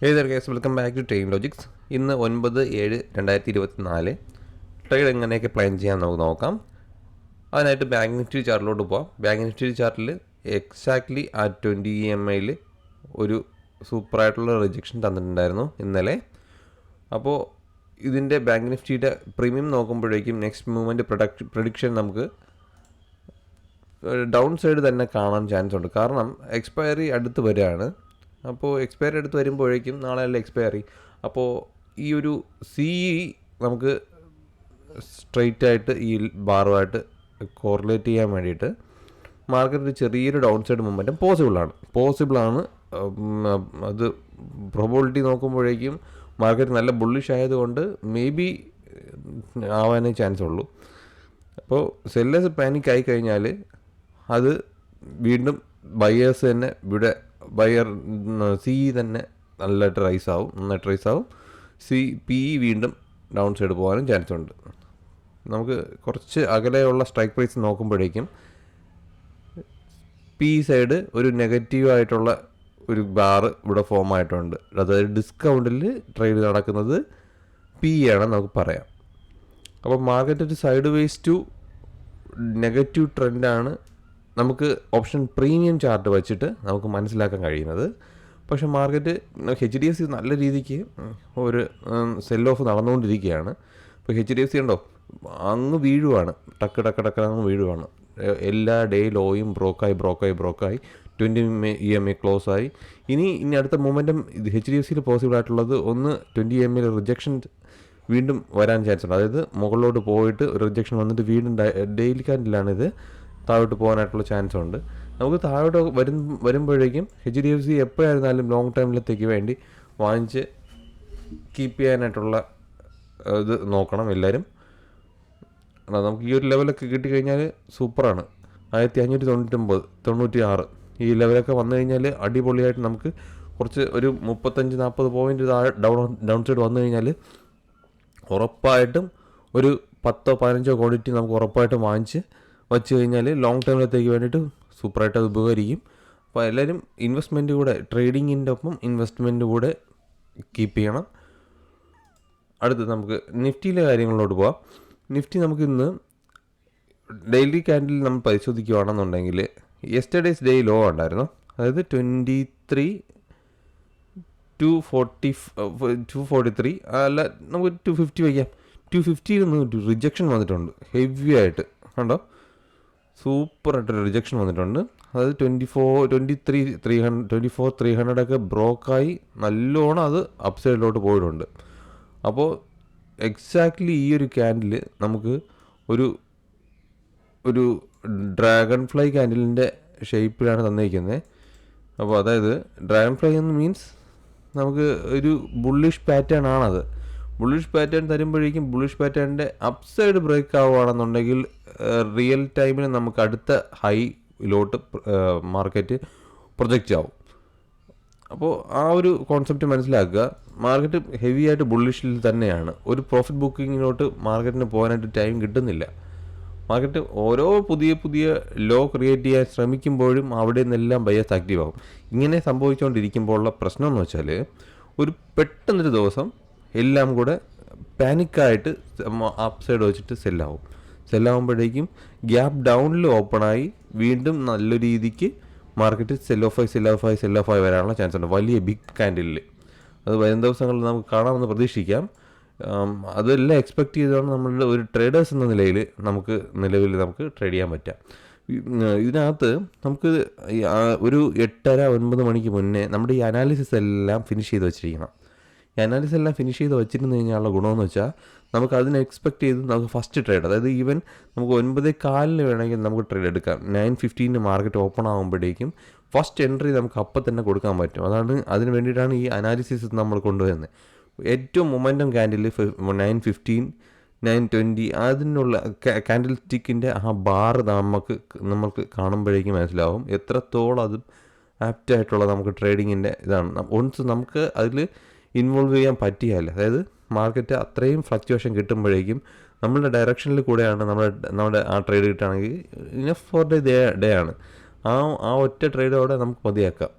Welcome back to train logics. ഇന്ന് 9/7/2024 trade എങ്ങനെയൊക്കെ plan ചെയ്യാൻ നമുക്ക് നോക്കാം. അതിനായിട്ട് ബാങ്ക് നിഫ്റ്റി ചാർട്ടിലോട്ട് പോകാം. ബാങ്ക് നിഫ്റ്റി ചാർട്ടിൽ എക്സാക്ട്ലി ആ 20 EMIയിൽ ഒരു സൂപ്പറായിട്ടുള്ള റിജക്ഷൻ തന്നിട്ടുണ്ടായിരുന്നു ഇന്നലെ. അപ്പോൾ ഇതിൻ്റെ ബാങ്ക് നിഫ്റ്റിയുടെ പ്രീമിയം നോക്കുമ്പോഴേക്കും നെക്സ്റ്റ് മൂവ്മെൻറ്റ് പ്രഡിക്ഷൻ നമുക്ക് ഡൗൺ സൈഡ് തന്നെ കാണാൻ ചാൻസ് ഉണ്ട്. കാരണം എക്സ്പയറി അടുത്ത് വരികയാണ്. അപ്പോൾ എക്സ്പയറി അടുത്ത് വരുമ്പോഴേക്കും നാളെയല്ല എക്സ്പയറി. അപ്പോൾ ഈ ഒരു നമുക്ക് സ്ട്രെയിറ്റ് ആയിട്ട് ഈ ബാറുമായിട്ട് കോറിലേറ്റ് ചെയ്യാൻ വേണ്ടിയിട്ട് മാർക്കറ്റിൽ ചെറിയൊരു ഡൗൺ സൈഡ് മൊമെൻറ്റം പോസിബിളാണ്. അത് പ്രോബബിലിറ്റി നോക്കുമ്പോഴേക്കും മാർക്കറ്റ് നല്ല ബുള്ളിഷ് ആയതുകൊണ്ട് മേ ബി ആവാനേ ചാൻസ് ഉള്ളൂ. അപ്പോൾ സെല്ലേഴ്സ് പാനിക് ആയി കഴിഞ്ഞാൽ അത് വീണ്ടും ബയേഴ്സ് തന്നെ ഇവിടെ തന്നെ നന്നായിട്ട് റൈസ് ആവും. PE വീണ്ടും ഡൗൺ സൈഡ് പോകാനും ചാൻസ് ഉണ്ട്. നമുക്ക് കുറച്ച് അകലെയുള്ള സ്ട്രൈക്ക് പ്രൈസ് നോക്കുമ്പോഴേക്കും PE സൈഡ് ഒരു നെഗറ്റീവായിട്ടുള്ള ഒരു ബാർ ഇവിടെ ഫോം ആയിട്ടുണ്ട്. അതായത് ഡിസ്കൗണ്ടിൽ ട്രേഡ് നടക്കുന്നത് PE ആണെന്ന് നമുക്ക് പറയാം. അപ്പോൾ മാർക്കറ്റ് ഒരു സൈഡ് വേസ് ടു നെഗറ്റീവ് ട്രെൻഡാണ് നമുക്ക് ഓപ്ഷൻ പ്രീമിയം ചാർട്ട് വെച്ചിട്ട് നമുക്ക് മനസ്സിലാക്കാൻ കഴിയുന്നത്. പക്ഷേ മാർക്കറ്റ് HDFC നല്ല രീതിക്ക് ഒരു സെൽ ഓഫ് നടന്നുകൊണ്ടിരിക്കുകയാണ്. ഇപ്പോൾ HDFC ഉണ്ടോ അങ്ങ് വീഴുവാണ്, ടക്ക് അങ്ങ് വീഴുവാണ്. എല്ലാ ഡേ ലോയും ബ്രോക്കായി 20 EMI ക്ലോസ് ആയി. ഇനി അടുത്ത മൊമെൻറ്റം HDFCയിൽ പോസിബിൾ ആയിട്ടുള്ളത് ഒന്ന് 20 EMI റിജക്ഷൻ വീണ്ടും വരാൻ ചാൻസ് ഉണ്ട്. അതായത് മുകളിലോട്ട് പോയിട്ട് ഒരു റിജക്ഷൻ വന്നിട്ട് വീണ്ടും ഡെയിലി ക്യാൻഡിലാണിത് താഴോട്ട് പോകാനായിട്ടുള്ള ചാൻസ് ഉണ്ട്. നമുക്ക് താഴോട്ട് വരുമ്പോഴേക്കും HDFC എപ്പോഴായിരുന്നാലും ലോങ് ടൈമിലത്തേക്ക് വേണ്ടി വാങ്ങിച്ച് കീപ്പ് ചെയ്യാനായിട്ടുള്ള ഇത് നോക്കണം എല്ലാവരും. നമുക്ക് ഈ ഒരു ലെവലൊക്കെ കിട്ടിക്കഴിഞ്ഞാൽ സൂപ്പറാണ്. 1596 ഈ ലെവലൊക്കെ വന്നു കഴിഞ്ഞാൽ അടിപൊളിയായിട്ട് നമുക്ക് കുറച്ച് ഒരു 35-40 പോയിൻറ്റ് ഡൗൺ സൈഡ് വന്നു കഴിഞ്ഞാൽ ഉറപ്പായിട്ടും ഒരു 10-15 ക്വാണ്ടിറ്റി നമുക്ക് ഉറപ്പായിട്ടും വാങ്ങിച്ച് വച്ച് കഴിഞ്ഞാൽ ലോങ് ടൈമിലത്തേക്ക് വേണ്ടിയിട്ട് സൂപ്പറായിട്ട് അത് ഉപകരിക്കും. അപ്പോൾ എല്ലാവരും ഇൻവെസ്റ്റ്മെൻറ്റ് കൂടെ ട്രേഡിങ്ങിൻ്റെ ഒപ്പം ഇൻവെസ്റ്റ്മെൻറ്റ് കൂടെ കീപ്പ് ചെയ്യണം. അടുത്ത് നമുക്ക് നിഫ്റ്റിയിലെ കാര്യങ്ങളിലോട്ട് പോവാം. നിഫ്റ്റി നമുക്ക് ഇന്ന് ഡെയിലി ക്യാൻഡിൽ നമ്മൾ പരിശോധിക്കുകയാണെന്നുണ്ടെങ്കിൽ യെസ്റ്റർഡേസ് ഡേ ലോ ഉണ്ടായിരുന്നു. അതായത് 243 അല്ല, നമുക്ക് 250 വയ്ക്കാം. 250 റിജക്ഷൻ വന്നിട്ടുണ്ട് ഹെവി ആയിട്ട്, കണ്ടോ, സൂപ്പറായിട്ടൊരു റിജക്ഷൻ വന്നിട്ടുണ്ട്. അതായത് 24,300 ഒക്കെ ബ്രോക്കായി നല്ലോണം അത് അപ്സൈഡിലോട്ട് പോയിട്ടുണ്ട്. അപ്പോൾ എക്സാക്ട്ലി ഈ ഒരു ക്യാൻഡിൽ നമുക്ക് ഒരു ഡ്രാഗൺ ഫ്ലൈ ക്യാൻഡിലിൻ്റെ ഷേപ്പിലാണ് തന്നിരിക്കുന്നത്. അപ്പോൾ അതായത് ഡ്രാഗൺ ഫ്ലൈ എന്ന് മീൻസ് നമുക്ക് ഒരു ബുള്ളിഷ് പാറ്റേൺ ആണത്. ബുള്ളിഷ് പാറ്റേൺ തരുമ്പോഴേക്കും ബുള്ളിഷ് പാറ്റേണിൻ്റെ അപ്സൈഡ് ബ്രേക്ക് ആവുകയാണെന്നുണ്ടെങ്കിൽ റിയൽ ടൈമിൽ നമുക്ക് അടുത്ത ഹൈയിലോട്ട് മാർക്കറ്റ് പ്രൊജക്റ്റ് ആവും. അപ്പോൾ ആ ഒരു കോൺസെപ്റ്റ് മനസ്സിലാക്കുക. മാർക്കറ്റ് ഹെവി ആയിട്ട് ബുള്ളിഷിൽ തന്നെയാണ്. ഒരു പ്രോഫിറ്റ് ബുക്കിങ്ങിലോട്ട് മാർക്കറ്റിന് പോകാനായിട്ട് ടൈം കിട്ടുന്നില്ല. മാർക്കറ്റ് ഓരോ പുതിയ ലോ ക്രിയേറ്റ് ചെയ്യാൻ ശ്രമിക്കുമ്പോഴും അവിടെ നിന്നെല്ലാം ബയസ് ആക്റ്റീവ് ആകും. ഇങ്ങനെ സംഭവിച്ചുകൊണ്ടിരിക്കുമ്പോഴുള്ള പ്രശ്നം എന്ന് വെച്ചാൽ ഒരു പെട്ടെന്നൊരു ദിവസം എല്ലാം കൂടെ പാനിക്കായിട്ട് അപ്പ് സൈഡ് വെച്ചിട്ട് സെല്ലാകുമ്പോഴേക്കും ഗ്യാപ്പ് ഡൗണിൽ ഓപ്പണായി വീണ്ടും നല്ല രീതിക്ക് മാർക്കറ്റ് സെൽ ഓഫ് ആയി വരാനുള്ള ചാൻസ് ഉണ്ട്. വലിയ ബിഗ് ക്യാൻഡിലിൽ അത് വരും ദിവസങ്ങളിൽ നമുക്ക് കാണാമെന്ന് പ്രതീക്ഷിക്കാം. അതെല്ലാം എക്സ്പെക്റ്റ് ചെയ്താണ് നമ്മളുടെ ഒരു ട്രേഡേഴ്സ് എന്ന നിലയിൽ നിലവിൽ നമുക്ക് ട്രേഡ് ചെയ്യാൻ പറ്റുക. ഇതിനകത്ത് നമുക്ക് ഒരു 8:30-9 മണിക്ക് മുന്നേ നമ്മുടെ ഈ അനാലിസിസ് എല്ലാം ഫിനിഷ് ചെയ്ത് വെച്ചിരിക്കണം. ഈ അനാലിസിസ് എല്ലാം ഫിനിഷ് ചെയ്ത് വെച്ചിരുന്നു കഴിഞ്ഞാലുള്ള ഗുണമെന്ന് വെച്ചാൽ നമുക്ക് അതിനെ എക്സ്പെക്റ്റ് ചെയ്ത് നമുക്ക് ഫസ്റ്റ് ട്രേഡ്, അതായത് ഈവൻ നമുക്ക് 9:15 വേണമെങ്കിൽ നമുക്ക് ട്രേഡ് എടുക്കാം. 9:15 മാർക്കറ്റ് ഓപ്പൺ ആകുമ്പോഴേക്കും ഫസ്റ്റ് എൻട്രി നമുക്ക് അപ്പം തന്നെ കൊടുക്കാൻ പറ്റും. അതിന് വേണ്ടിയിട്ടാണ് ഈ അനാലിസിസ് നമ്മൾ കൊണ്ടുവരുന്നത്. ഏറ്റവും മൊമെൻറ്റം ക്യാൻഡിൽ 9:15, 9:20 അതിനുള്ള ക്യാൻഡിൽ സ്റ്റിക്കിൻ്റെ ആ ബാർ നമുക്ക് കാണുമ്പോഴേക്കും മനസ്സിലാവും എത്രത്തോളം അത് ആപ്റ്റായിട്ടുള്ള നമുക്ക് ട്രേഡിങ്ങിൻ്റെ ഇതാണ്. ഒൺസ് നമുക്ക് അതിൽ ഇൻവോൾവ് ചെയ്യാൻ പറ്റിയാൽ, അതായത് മാർക്കറ്റ് അത്രയും ഫ്ലക്ച്വേഷൻ കിട്ടുമ്പോഴേക്കും നമ്മളുടെ ഡയറക്ഷനിൽ കൂടെയാണ് നമ്മുടെ ആ ട്രേഡ് കിട്ടുകയാണെങ്കിൽ ഇനഫ് ഫോർ ഡേ ആണ്. ആ ഒറ്റ ട്രേഡോടെ നമുക്ക് മതിയാക്കാം.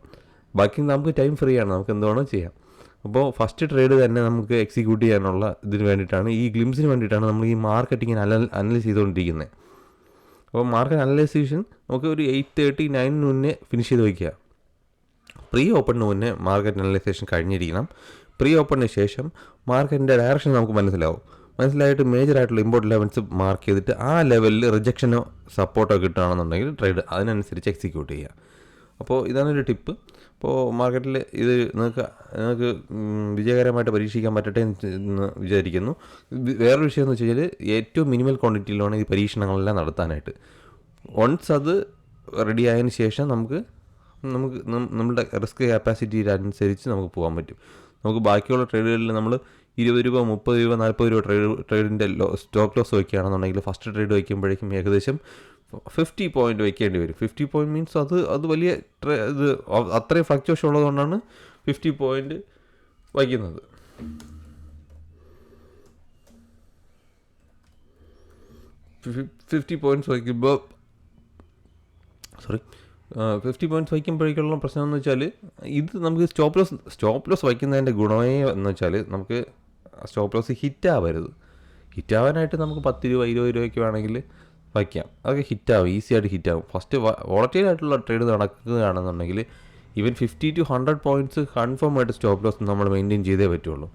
ബാക്കി നമുക്ക് ടൈം ഫ്രീ ആണ്, നമുക്ക് എന്തുവേണോ ചെയ്യാം. അപ്പോൾ ഫസ്റ്റ് ട്രേഡ് തന്നെ നമുക്ക് എക്സിക്യൂട്ട് ചെയ്യാനുള്ള ഇതിന് വേണ്ടിയിട്ടാണ്, ഈ ഗ്ലിംസിന് വേണ്ടിയിട്ടാണ് നമ്മൾ ഈ മാർക്കറ്റിങ്ങിന് അനലൈസ് ചെയ്തുകൊണ്ടിരിക്കുന്നത്. അപ്പോൾ മാർക്കറ്റ് അനലൈസേഷൻ നമുക്ക് ഒരു 8:30 9 മുന്നേ ഫിനിഷ് ചെയ്ത് വയ്ക്കുക. പ്രീ ഓപ്പണിന് മുന്നേ മാർക്കറ്റ് അനലൈസേഷൻ കഴിഞ്ഞിരിക്കണം. പ്രീ ഓപ്പണിന് ശേഷം മാർക്കറ്റിൻ്റെ ഡയറക്ഷൻ നമുക്ക് മനസ്സിലായിട്ട് മേജറായിട്ടുള്ള ഇമ്പോർട്ടൻ്റ് ലെവൽസ് മാർക്ക് ചെയ്തിട്ട് ആ ലെവലിൽ റിജക്ഷനോ സപ്പോർട്ടോ കിട്ടുകയാണെന്നുണ്ടെങ്കിൽ ട്രേഡ് അതിനനുസരിച്ച് എക്സിക്യൂട്ട് ചെയ്യുക. അപ്പോൾ ഇതാണൊരു ടിപ്പ്. അപ്പോൾ മാർക്കറ്റിൽ ഇത് നിങ്ങൾക്ക് വിജയകരമായിട്ട് പരീക്ഷിക്കാൻ പറ്റട്ടെ എന്ന് വിചാരിക്കുന്നു. വേറൊരു വിഷയം എന്ന് വെച്ച് കഴിഞ്ഞാൽ ഏറ്റവും മിനിമൽ ക്വാണ്ടിറ്റിയിലാണ് ഈ പരീക്ഷണങ്ങളെല്ലാം നടത്താനായിട്ട്. വൺസ് അത് റെഡി ആയതിനു ശേഷം നമുക്ക് നമ്മളുടെ റിസ്ക് കപ്പാസിറ്റി അനുസരിച്ച് നമുക്ക് പോകാൻ പറ്റും. നമുക്ക് ബാക്കിയുള്ള ട്രേഡുകളിൽ നമ്മൾ 20 രൂപ 30 രൂപ 40 രൂപ ട്രേഡിൻ്റെ സ്റ്റോപ്പ് ലോസ് വയ്ക്കുകയാണെന്നുണ്ടെങ്കിൽ ഫസ്റ്റ് ട്രേഡ് വയ്ക്കുമ്പോഴേക്കും ഏകദേശം 50 പോയിൻറ്റ് വയ്ക്കേണ്ടി വരും. 50 പോയിൻറ്റ് മീൻസ് അത് വലിയ ഇത് അത്രയും ഫ്ലക്ച്വേഷൻ ഉള്ളതുകൊണ്ടാണ് 50 പോയിൻറ്റ് വയ്ക്കുന്നത്. 50 പോയിൻറ്റ്സ് വയ്ക്കുമ്പോൾ 50 പോയിൻറ്റ്സ് വയ്ക്കുമ്പോഴേക്കുള്ള പ്രശ്നം എന്ന് വെച്ചാൽ ഇത് നമുക്ക് സ്റ്റോപ്പ് ലോസ് വയ്ക്കുന്നതിൻ്റെ ഗുണമേ എന്ന് വെച്ചാൽ നമുക്ക് സ്റ്റോപ്പ് ലോസ് ഹിറ്റാവാനായിട്ട് നമുക്ക് 10 രൂപ 20 രൂപയ്ക്ക് വേണമെങ്കിൽ വയ്ക്കാം. അതൊക്കെ ഈസിയായിട്ട് ഹിറ്റാവും. ഫസ്റ്റ് വോളറ്റൈൽ ആയിട്ടുള്ള ട്രേഡ് നടക്കുകയാണെന്നുണ്ടെങ്കിൽ ഈവൻ 50 to 100 പോയിൻറ്റ്സ് കൺഫേം ആയിട്ട് സ്റ്റോപ്പ് ലോസ് നമ്മൾ മെയിൻറ്റെയിൻ ചെയ്തേ പറ്റുള്ളൂ.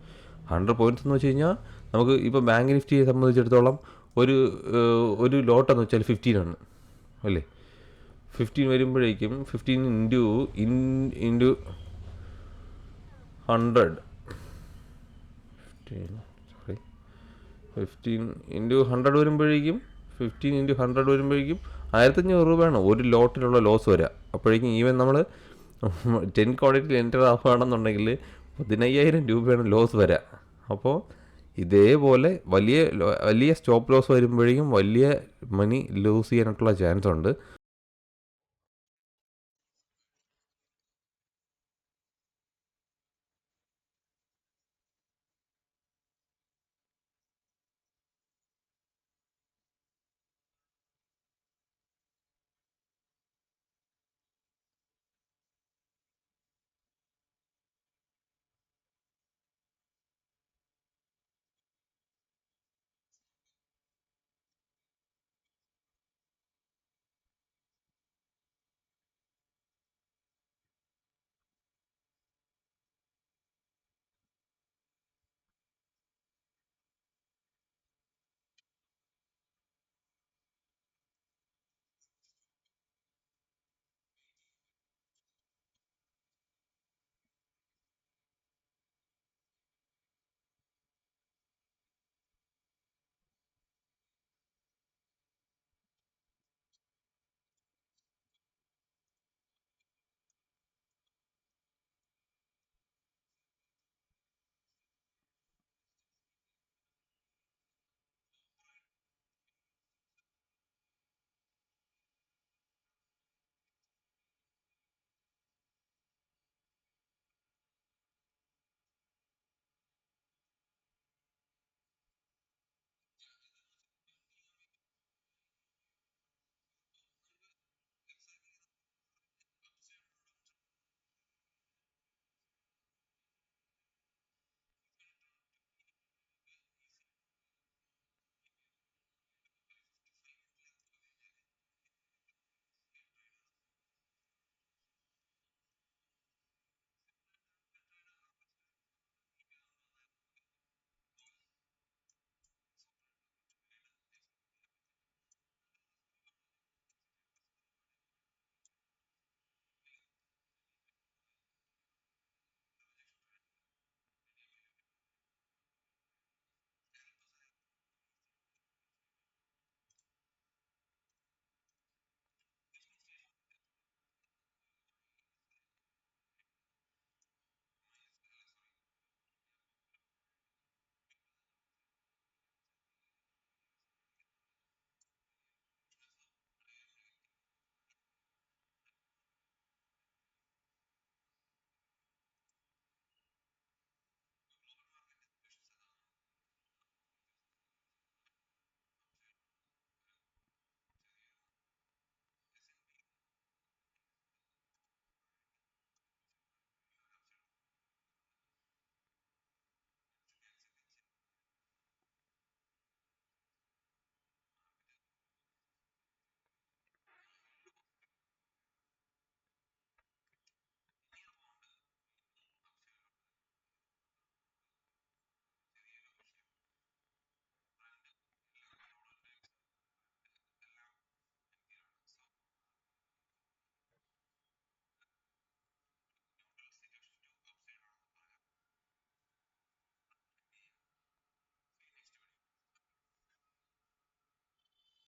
100 പോയിൻറ്റ്സ് എന്ന് വെച്ച് കഴിഞ്ഞാൽ നമുക്ക് ഇപ്പോൾ ബാങ്ക് നിഫ്റ്റിയെ സംബന്ധിച്ചിടത്തോളം ഒരു ലോട്ടെന്ന് വെച്ചാൽ 15 ആണ് അല്ലേ. 15 വരുമ്പോഴേക്കും 15 ഇൻറ്റു 100 വരുമ്പോഴേക്കും 1500 രൂപയാണ് ഒരു ലോട്ടിലുള്ള ലോസ് വരിക. അപ്പോഴേക്കും ഈവൻ നമ്മൾ 10 ക്വാണ്ടിറ്റിയിൽ എൻ്റർ ആവുകയാണെന്നുണ്ടെങ്കിൽ 15,000 രൂപയാണ് ലോസ് വരിക. അപ്പോൾ ഇതേപോലെ വലിയ സ്റ്റോപ്പ് ലോസ് വരുമ്പോഴേക്കും വലിയ മണി ലൂസ് ചെയ്യാനായിട്ടുള്ള ചാൻസ് ഉണ്ട്.